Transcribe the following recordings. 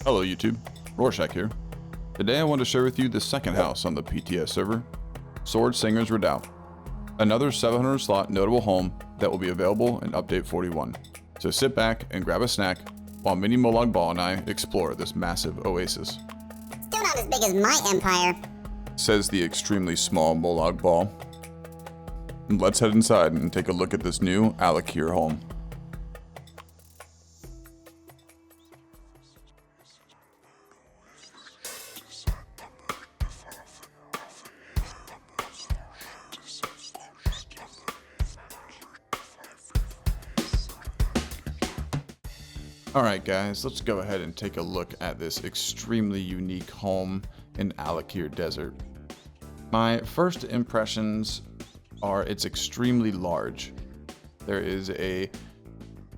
Hello YouTube, Roarshak here. Today I want to share with you the second house on the PTS server, Sword Singer's Redoubt. Another 700 slot notable home that will be available in Update 41. So sit back and grab a snack while Mini Molag Ball and I explore this massive oasis. Still not as big as my empire, says the extremely small Molag Ball. And let's head inside and take a look at this new alik'r home. Alright guys, let's go ahead and take a look at this extremely unique home in alik'r Desert. My first impressions are it's extremely large. There is a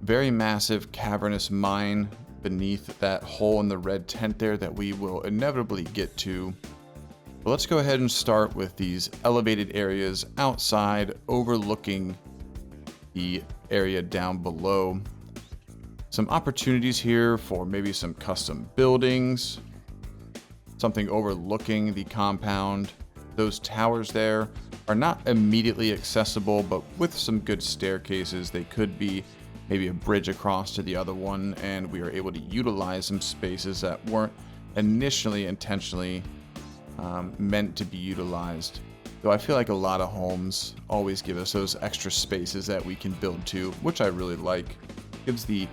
very massive cavernous mine beneath that hole in the red tent there that we will inevitably get to. But let's go ahead and start with these elevated areas outside overlooking the area down below. Some opportunities here for maybe some custom buildings, something overlooking the compound. Those towers there are not immediately accessible, but with some good staircases, they could be maybe a bridge across to the other one, and we are able to utilize some spaces that weren't initially intentionally meant to be utilized. Though I feel like a lot of homes always give us those extra spaces that we can build to, which I really like. Gives the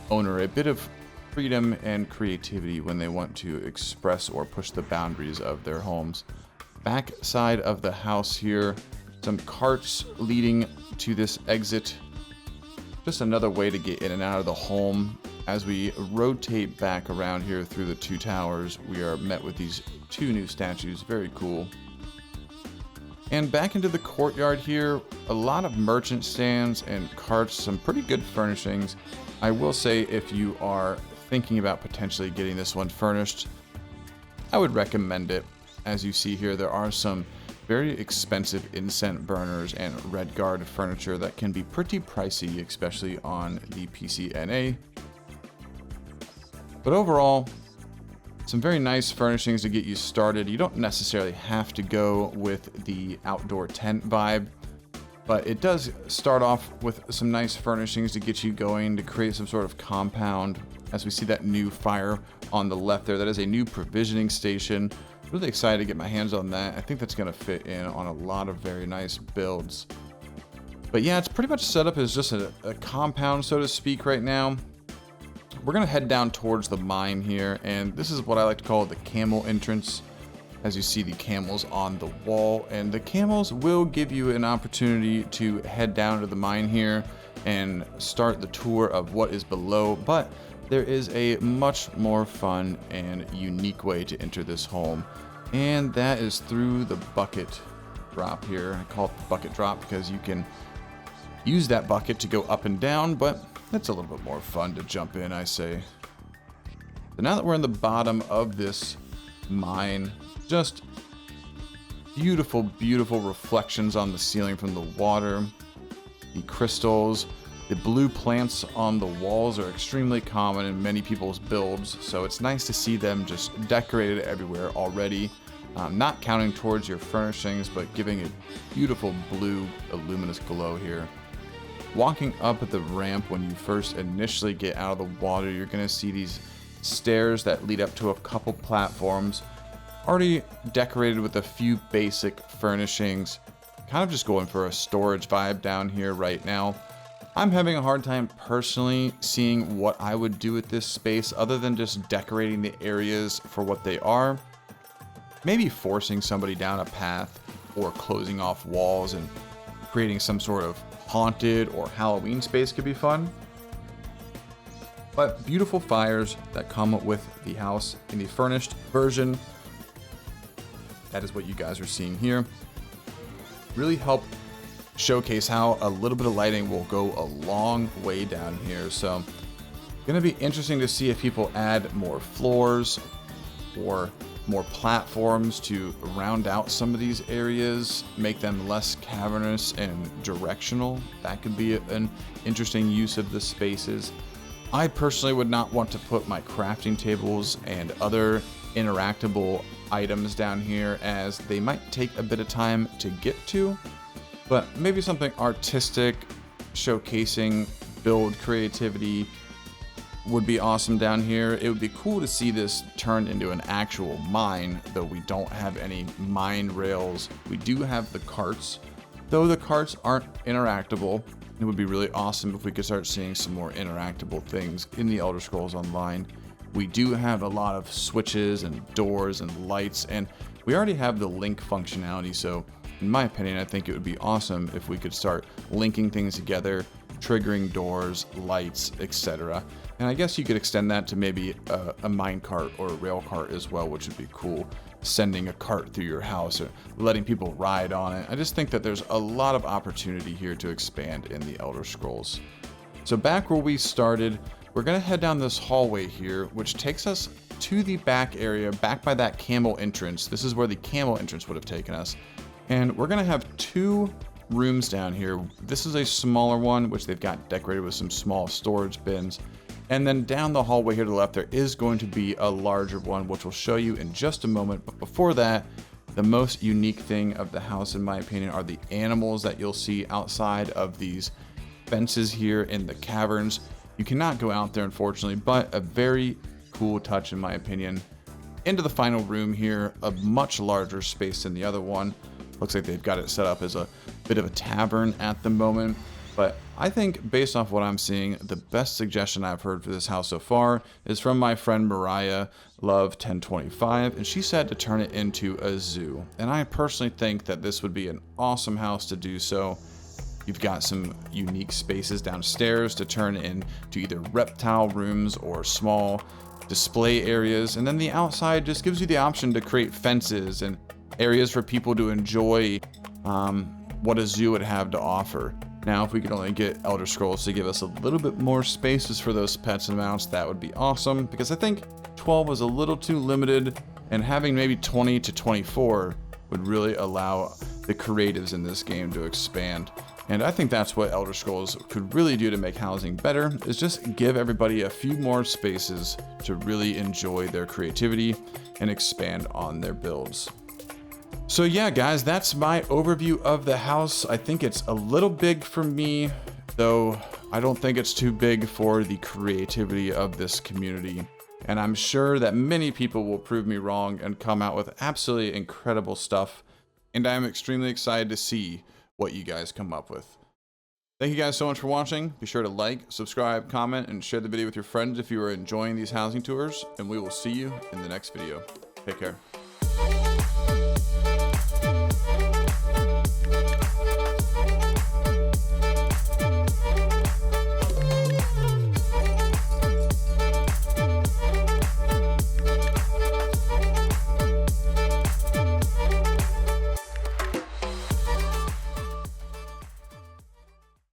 owner a bit of freedom and creativity when they want to express or push the boundaries of their homes. Back side of the house here, some carts leading to this exit. Just another way to get in and out of the home. As we rotate back around here through the two towers, we are met with these two new statues, very cool. And back into the courtyard here, a lot of merchant stands and carts, some pretty good furnishings. I will say if you are thinking about potentially getting this one furnished, I would recommend it. As you see here, there are some very expensive incense burners and red guard furniture that can be pretty pricey, especially on the PCNA. But overall, some very nice furnishings to get you started. You don't necessarily have to go with the outdoor tent vibe, but it does start off with some nice furnishings to get you going, to create some sort of compound. As we see that new fire on the left there, that is a new provisioning station. Really excited to get my hands on that. I think that's going to fit in on a lot of very nice builds. But yeah, it's pretty much set up as just a compound, so to speak, right now. We're going to head down towards the mine here, and this is what I like to call the camel entrance. As you see the camels on the wall, and the camels will give you an opportunity to head down to the mine here and start the tour of what is below, but there is a much more fun and unique way to enter this home, and that is through the bucket drop here. I call it the bucket drop because you can use that bucket to go up and down, but it's a little bit more fun to jump in, I say. So now that we're in the bottom of this mine, just beautiful, beautiful reflections on the ceiling from the water, the crystals. The blue plants on the walls are extremely common in many people's builds, so it's nice to see them just decorated everywhere already. Not counting towards your furnishings, but giving a beautiful blue luminous glow here. Walking up the ramp when you first initially get out of the water, you're going to see these stairs that lead up to a couple platforms, already decorated with a few basic furnishings. Kind of just going for a storage vibe down here right now. I'm having a hard time personally seeing what I would do with this space other than just decorating the areas for what they are. Maybe forcing somebody down a path or closing off walls and creating some sort of haunted or Halloween space could be fun. But beautiful fires that come with the house in the furnished version. That is what you guys are seeing here. Really help showcase how a little bit of lighting will go a long way down here. So going to be interesting to see if people add more floors or more platforms to round out some of these areas, make them less cavernous and directional. That could be an interesting use of the spaces. I personally would not want to put my crafting tables and other interactable items down here, as they might take a bit of time to get to, but maybe something artistic, showcasing build creativity would be awesome down here. It would be cool to see this turned into an actual mine, though we don't have any mine rails. We do have the carts, though the carts aren't interactable. It would be really awesome if we could start seeing some more interactable things in the Elder Scrolls Online. We do have a lot of switches and doors and lights, and we already have the link functionality, so in my opinion, I think it would be awesome if we could start linking things together, triggering doors, lights, etc. And I guess you could extend that to maybe a mine cart or a rail cart as well, which would be cool. Sending a cart through your house or letting people ride on it. I just think that there's a lot of opportunity here to expand in the Elder Scrolls. So back where we started, we're gonna head down this hallway here, which takes us to the back area, back by that camel entrance. This is where the camel entrance would have taken us. And we're gonna have 2 rooms down here. This is a smaller one, which they've got decorated with some small storage bins. And then down the hallway here to the left, there is going to be a larger one, which we'll show you in just a moment. But before that, the most unique thing of the house, in my opinion, are the animals that you'll see outside of these fences here in the caverns. You cannot go out there, unfortunately, but a very cool touch, in my opinion. Into the final room here, a much larger space than the other one. Looks like they've got it set up as a bit of a tavern at the moment. But I think, based off what I'm seeing, the best suggestion I've heard for this house so far is from my friend Mariah Love 1025, and she said to turn it into a zoo. And I personally think that this would be an awesome house to do so. You've got some unique spaces downstairs to turn into either reptile rooms or small display areas, and then the outside just gives you the option to create fences and areas for people to enjoy what a zoo would have to offer. Now, if we could only get Elder Scrolls to give us a little bit more spaces for those pets and mounts, that would be awesome, because I think 12 was a little too limited, and having maybe 20 to 24 would really allow the creatives in this game to expand. And I think that's what Elder Scrolls could really do to make housing better, is just give everybody a few more spaces to really enjoy their creativity and expand on their builds. So yeah, guys, that's my overview of the house. I think it's a little big for me, though I don't think it's too big for the creativity of this community. And I'm sure that many people will prove me wrong and come out with absolutely incredible stuff. And I'm extremely excited to see what you guys come up with. Thank you guys so much for watching. Be sure to like, subscribe, comment, and share the video with your friends if you are enjoying these housing tours. And we will see you in the next video. Take care.